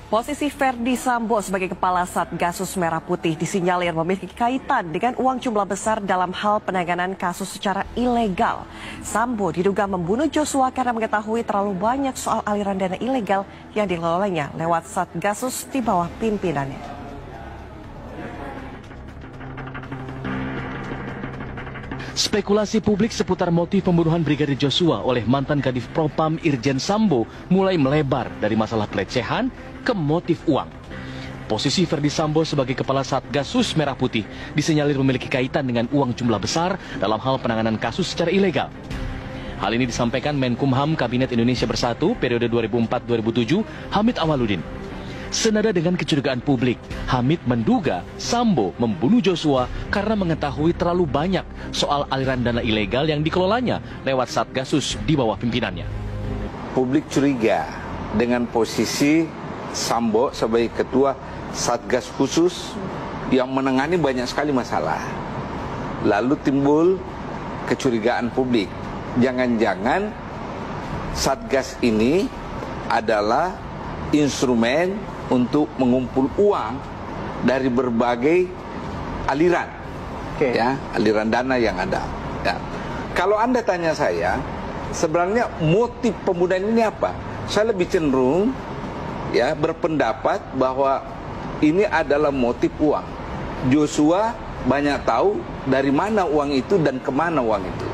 Posisi Ferdi Sambo sebagai Kepala Satgasus Merah Putih disinyalir memiliki kaitan dengan uang jumlah besar dalam hal penanganan kasus secara ilegal. Sambo diduga membunuh Joshua karena mengetahui terlalu banyak soal aliran dana ilegal yang dikelolanya lewat Satgasus di bawah pimpinannya. Spekulasi publik seputar motif pembunuhan Brigadir Joshua oleh mantan Kadif Propam Irjen Sambo mulai melebar dari masalah pelecehan ke motif uang. Posisi Ferdi Sambo sebagai Kepala Satgasus Merah Putih disinyalir memiliki kaitan dengan uang jumlah besar dalam hal penanganan kasus secara ilegal. Hal ini disampaikan Menkumham Kabinet Indonesia Bersatu periode 2004-2007 Hamid Awaludin. Senada dengan kecurigaan publik, Hamid menduga Sambo membunuh Joshua karena mengetahui terlalu banyak soal aliran dana ilegal yang dikelolanya lewat Satgasus di bawah pimpinannya. Publik curiga dengan posisi Sambo sebagai Ketua Satgas Khusus yang menangani banyak sekali masalah. Lalu timbul kecurigaan publik, jangan-jangan Satgas ini adalah instrumen untuk mengumpul uang dari berbagai aliran, ya, aliran dana yang ada. Ya. Kalau Anda tanya saya, sebenarnya motif pembunuhan ini apa? Saya lebih cenderung, ya, berpendapat bahwa ini adalah motif uang. Joshua banyak tahu dari mana uang itu dan kemana uang itu.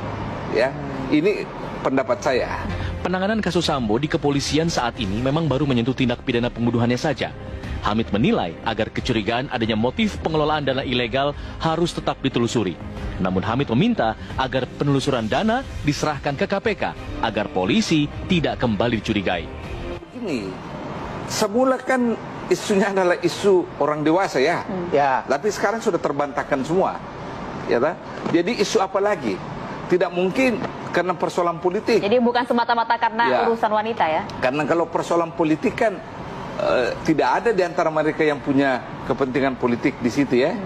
Ya, ini pendapat saya. Penanganan kasus Sambo di kepolisian saat ini memang baru menyentuh tindak pidana pembunuhannya saja. Hamid menilai agar kecurigaan adanya motif pengelolaan dana ilegal harus tetap ditelusuri. Namun Hamid meminta agar penelusuran dana diserahkan ke KPK agar polisi tidak kembali dicurigai. Ini semula kan isunya adalah isu orang dewasa, ya. Ya. Tapi sekarang sudah terbantahkan semua. Ya, tak? Jadi isu apa lagi? Tidak mungkin karena persoalan politik. Jadi bukan semata-mata karena urusan wanita, ya? Karena kalau persoalan politik kan tidak ada di antara mereka yang punya kepentingan politik di situ, ya.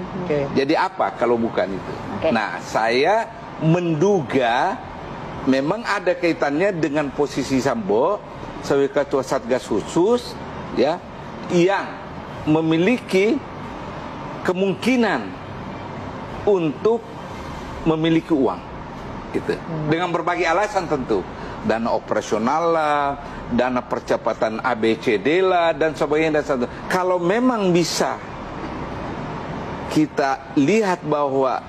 Jadi apa kalau bukan itu? Nah, saya menduga memang ada kaitannya dengan posisi Sambo sebagai Ketua Satgas Khusus, ya, yang memiliki kemungkinan untuk memiliki uang. Gitu. Dengan berbagai alasan tentu, dana operasional lah, dana percepatan ABCD lah, dan sebagainya. Kalau memang bisa kita lihat bahwa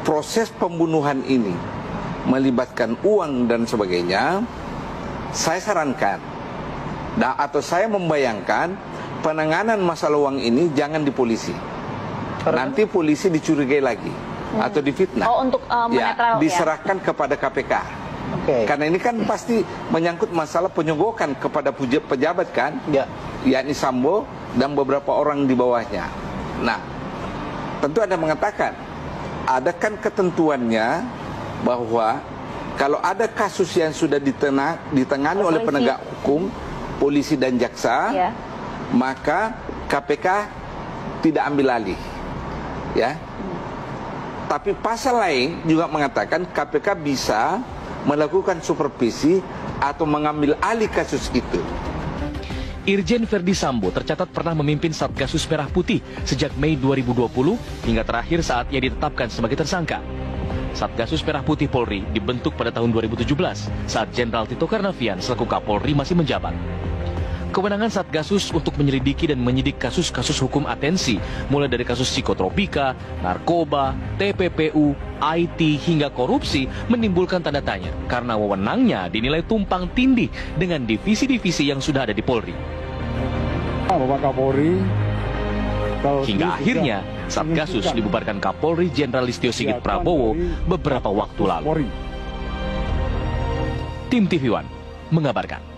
proses pembunuhan ini melibatkan uang dan sebagainya, saya sarankan, atau saya membayangkan penanganan masalah uang ini jangan di polisi. Nanti polisi dicurigai lagi. Atau difitnah. Oh, untuk diserahkan kepada KPK. Karena ini kan pasti menyangkut masalah penyogokan kepada pejabat, kan? Yakni Sambo dan beberapa orang di bawahnya. Nah, tentu Anda mengatakan, ada kan ketentuannya bahwa kalau ada kasus yang sudah ditangani oleh penegak hukum, polisi dan jaksa, maka KPK tidak ambil alih, ya. Tapi pasal lain juga mengatakan KPK bisa melakukan supervisi atau mengambil alih kasus itu. Irjen Ferdi Sambo tercatat pernah memimpin Satgasus Merah Putih sejak Mei 2020 hingga terakhir saat ia ditetapkan sebagai tersangka. Satgasus Merah Putih Polri dibentuk pada tahun 2017 saat Jenderal Tito Karnavian selaku Kapolri masih menjabat. Kewenangan Satgasus untuk menyelidiki dan menyidik kasus-kasus hukum atensi, mulai dari kasus psikotropika, narkoba, TPPU, IT, hingga korupsi, menimbulkan tanda tanya karena wewenangnya dinilai tumpang tindih dengan divisi-divisi yang sudah ada di Polri. Hingga akhirnya, Satgasus dibubarkan Kapolri Jenderal Listio Sigit Prabowo beberapa waktu lalu. Tim TV One mengabarkan.